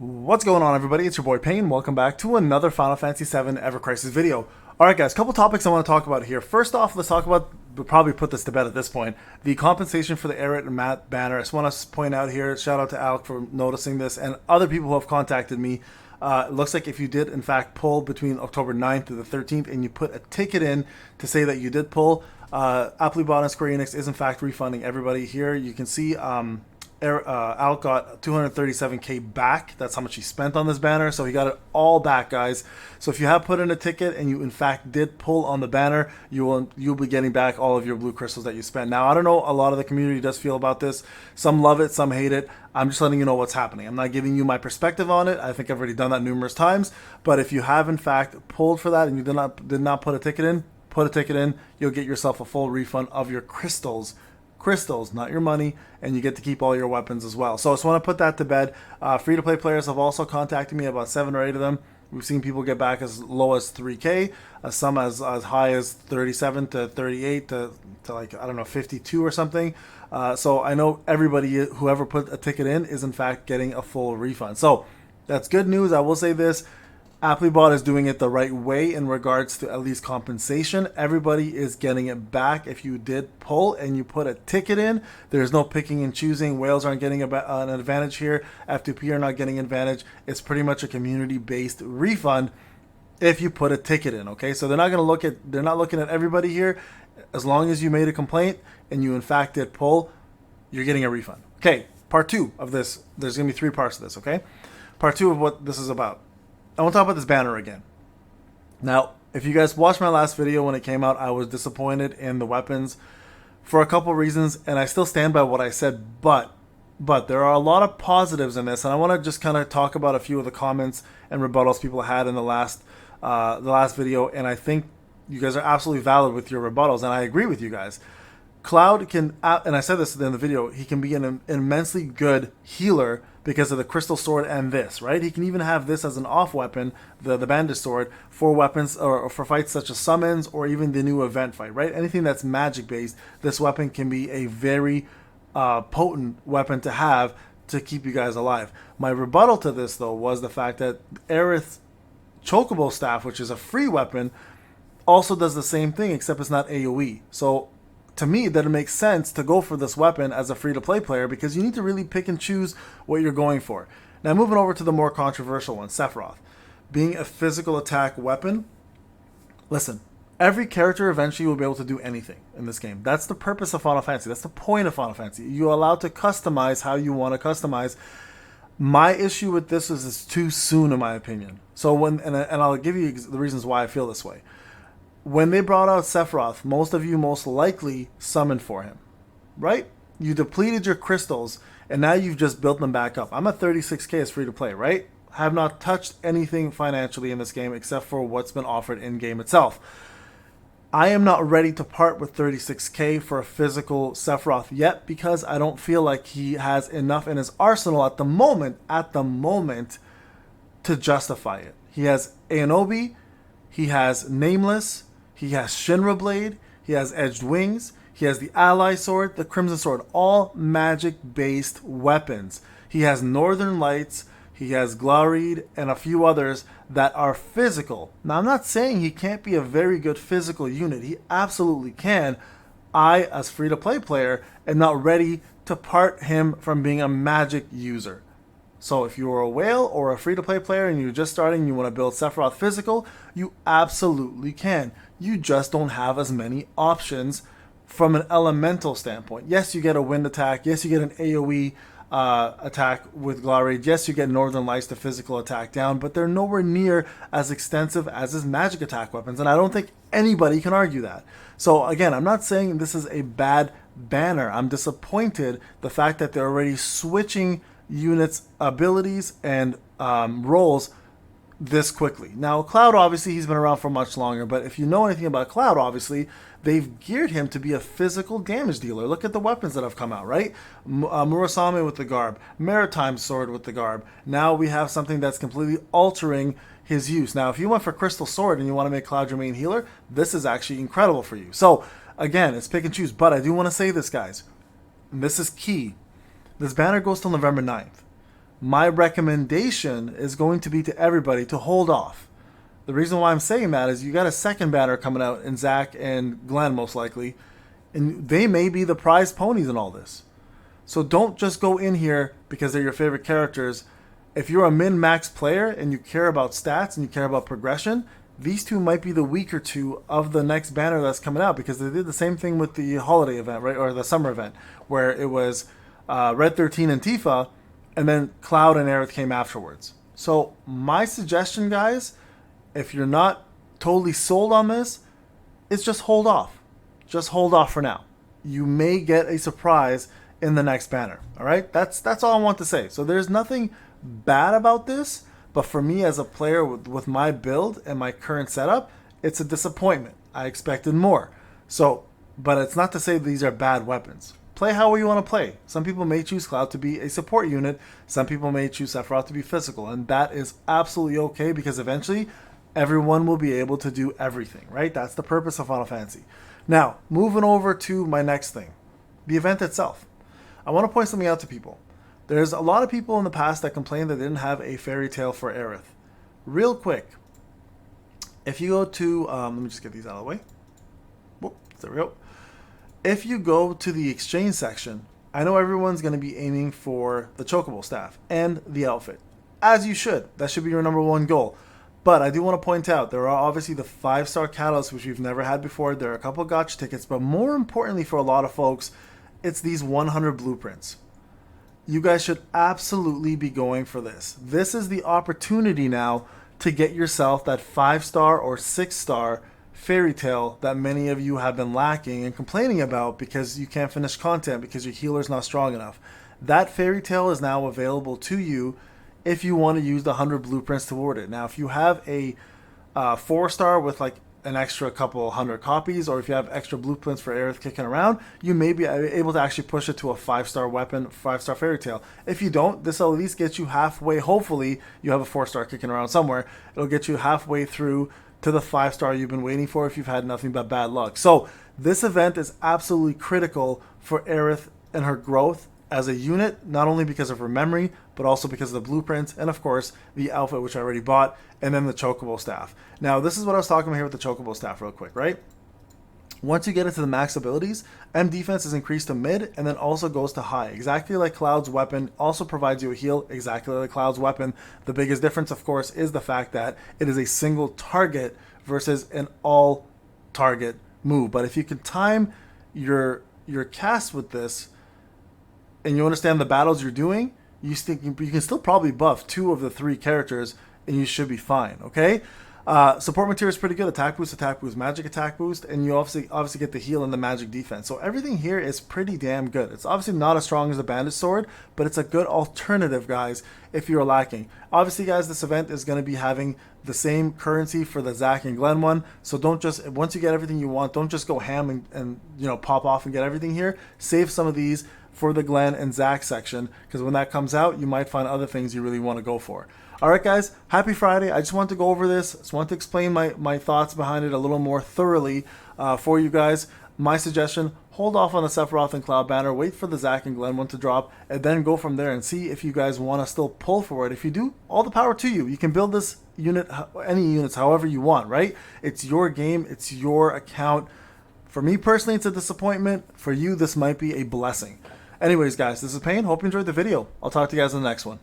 What's going on, everybody? It's your boy Payne. Welcome back to another Final Fantasy VII Evercrisis video. Alright guys, couple topics I want to talk about here. First off, let's talk about, we'll probably put this to bed at this point, the compensation for the Aerith and Matt banner. I just want to point out here, shout out to Alec for noticing this, and other people who have contacted me. It looks like if you did in fact pull between October 9th to the 13th and you put a ticket in to say that you did pull, Aptly Bought and Square Enix is in fact refunding everybody here. You can see Alec got 237k back. That's how much he spent on this banner, so he got it all back, guys. So if you have put in a ticket and you in fact did pull on the banner, you'll be getting back all of your blue crystals that you spent. Now, I don't know, a lot of the community does feel about this. Some love it, some hate it. I'm just letting you know what's happening. I'm not giving you my perspective on it. I think I've already done that numerous times. But if you have in fact pulled for that and you did not put a ticket in, put a ticket in. You'll get yourself a full refund of your crystals, not your money, and you get to keep all your weapons as well. So I just want to put that to bed. Free-to-play players have also contacted me, about 7 or 8 of them. We've seen people get back as low as 3k, some as high as 37 to 38 to like, I don't know, 52 or something. So I know everybody, whoever put a ticket in, is in fact getting a full refund. So that's good news. I will say this. Applebot is doing it the right way in regards to at least compensation. Everybody is getting it back. If you did pull and you put a ticket in, there's no picking and choosing. Whales aren't getting an advantage here. F2P are not getting an advantage. It's pretty much a community-based refund if you put a ticket in. Okay, so they're not looking at everybody here. As long as you made a complaint and you in fact did pull, you're getting a refund. Okay, part 2 of this. There's gonna be 3 parts of this. Okay, part 2 of what this is about. I want to talk about this banner again. Now, if you guys watched my last video when it came out, I was disappointed in the weapons for a couple reasons, and I still stand by what I said, but there are a lot of positives in this, and I want to just kind of talk about a few of the comments and rebuttals people had in the last video, and I think you guys are absolutely valid with your rebuttals, and I agree with you guys. Cloud can, and I said this in the video, he can be an immensely good healer because of the crystal sword and this, right? He can even have this as an off weapon, the bandage sword, for weapons or for fights such as summons or even the new event fight, right? Anything that's magic based, this weapon can be a very potent weapon to have to keep you guys alive. My rebuttal to this, though, was the fact that Aerith Chocobo Staff, which is a free weapon, also does the same thing, except it's not AoE. So to me, that it makes sense to go for this weapon as a free-to-play player because you need to really pick and choose what you're going for. Now, moving over to the more controversial one, Sephiroth. Being a physical attack weapon, listen, every character eventually will be able to do anything in this game. That's the purpose of Final Fantasy. That's the point of Final Fantasy. You're allowed to customize how you want to customize. My issue with this is it's too soon, in my opinion. So and I'll give you the reasons why I feel this way. When they brought out Sephiroth, most of you most likely summoned for him, right? You depleted your crystals, and now you've just built them back up. I'm at 36k as free to play, right? Have not touched anything financially in this game except for what's been offered in-game itself. I am not ready to part with 36k for a physical Sephiroth yet because I don't feel like he has enough in his arsenal at the moment, to justify it. He has Aonobi, he has Nameless, he has Shinra Blade, he has Edged Wings, he has the Ally Sword, the Crimson Sword, all magic-based weapons. He has Northern Lights, he has Glareed, and a few others that are physical. Now, I'm not saying he can't be a very good physical unit. He absolutely can. I, as free-to-play player, am not ready to part him from being a magic user. So if you're a whale or a free-to-play player and you're just starting and you want to build Sephiroth physical, you absolutely can. You just don't have as many options from an elemental standpoint. Yes, you get a wind attack. Yes, you get an AoE attack with Glareed. Yes, you get Northern Lights to physical attack down, but they're nowhere near as extensive as his magic attack weapons, and I don't think anybody can argue that. So again, I'm not saying this is a bad banner. I'm disappointed the fact that they're already switching units' abilities and roles this quickly. Now, Cloud, obviously, he's been around for much longer, but if you know anything about Cloud, obviously, they've geared him to be a physical damage dealer. Look at the weapons that have come out, right? Murasame with the Garb, Maritime Sword with the Garb. Now we have something that's completely altering his use. Now, if you went for Crystal Sword and you want to make Cloud your main healer, this is actually incredible for you. So, again, it's pick and choose, but I do want to say this, guys, and this is key. This banner goes till November 9th. my recommendation is going to be to everybody to hold off. The reason why I'm saying that is you got a second banner coming out in Zac and Glenn most likely, and they may be the prize ponies in all this. So don't just go in here because they're your favorite characters. If you're a min-max player and you care about stats and you care about progression, these two might be the weaker two of the next banner that's coming out, because they did the same thing with the holiday event, right, or the summer event, where it was Red 13 and Tifa, and then Cloud and Aerith came afterwards. So my suggestion, guys, if you're not totally sold on this, is just hold off. Just hold off for now. You may get a surprise in the next banner. All right, that's all I want to say. So there's nothing bad about this, but for me as a player with my build and my current setup, it's a disappointment. I expected more. So, but it's not to say these are bad weapons. Play how you want to play. Some people may choose Cloud to be a support unit. Some people may choose Sephiroth to be physical, and that is absolutely okay, because eventually everyone will be able to do everything, right? That's the purpose of Final Fantasy. Now, moving over to my next thing, the event itself. I want to point something out to people. There's a lot of people in the past that complained that they didn't have a fairy tale for Aerith. Real quick, if you go to, let me just get these out of the way. Whoop, there we go. If you go to the exchange section, I know everyone's going to be aiming for the Chocobo staff and the outfit. As you should. That should be your number one goal. But I do want to point out, there are obviously the 5-star catalysts, which we've never had before. There are a couple of gacha tickets, but more importantly for a lot of folks, it's these 100 blueprints. You guys should absolutely be going for this. This is the opportunity now to get yourself that 5-star or 6-star fairy tale that many of you have been lacking and complaining about because you can't finish content because your healer's not strong enough. That fairy tale is now available to you if you want to use the 100 blueprints toward it. Now, if you have a 4-star with like an extra couple hundred copies, or if you have extra blueprints for Aerith kicking around, you may be able to actually push it to a 5-star weapon, 5-star fairy tale. If you don't, this will at least get you halfway. Hopefully you have a 4-star kicking around somewhere. It'll get you halfway through to the 5-star you've been waiting for if you've had nothing but bad luck. So this event is absolutely critical for Aerith and her growth as a unit, not only because of her memory, but also because of the blueprints, and of course, the outfit, which I already bought, and then the Chocobo staff. Now, this is what I was talking about here with the Chocobo staff real quick, right? Once you get into the max abilities, M defense is increased to mid, and then also goes to high. Exactly like Cloud's weapon also provides you a heal, exactly like Cloud's weapon. The biggest difference, of course, is the fact that it is a single target versus an all-target move. But if you can time your cast with this, and you understand the battles you're doing, you can still probably buff 2 of the 3 characters, and you should be fine, okay? Support material is pretty good. Attack boost, magic attack boost, and you obviously get the heal and the magic defense. So everything here is pretty damn good. It's obviously not as strong as the bandit sword, but it's a good alternative, guys, if you're lacking. Obviously, guys, this event is going to be having the same currency for the Zac and Glenn one. So don't just, once you get everything you want, don't just go ham and you know, pop off and get everything here. Save some of these for the Glenn and Zac section, because when that comes out, you might find other things you really want to go for. All right, guys, happy Friday. I just want to go over this. I just want to explain my thoughts behind it a little more thoroughly for you guys. My suggestion, hold off on the Sephiroth and Cloud banner, wait for the Zac and Glenn one to drop, and then go from there and see if you guys want to still pull for it. If you do, all the power to you. You can build this unit, any units, however you want, right? It's your game. It's your account. For me personally, it's a disappointment. For you, this might be a blessing. Anyways, guys, this is Payne. Hope you enjoyed the video. I'll talk to you guys in the next one.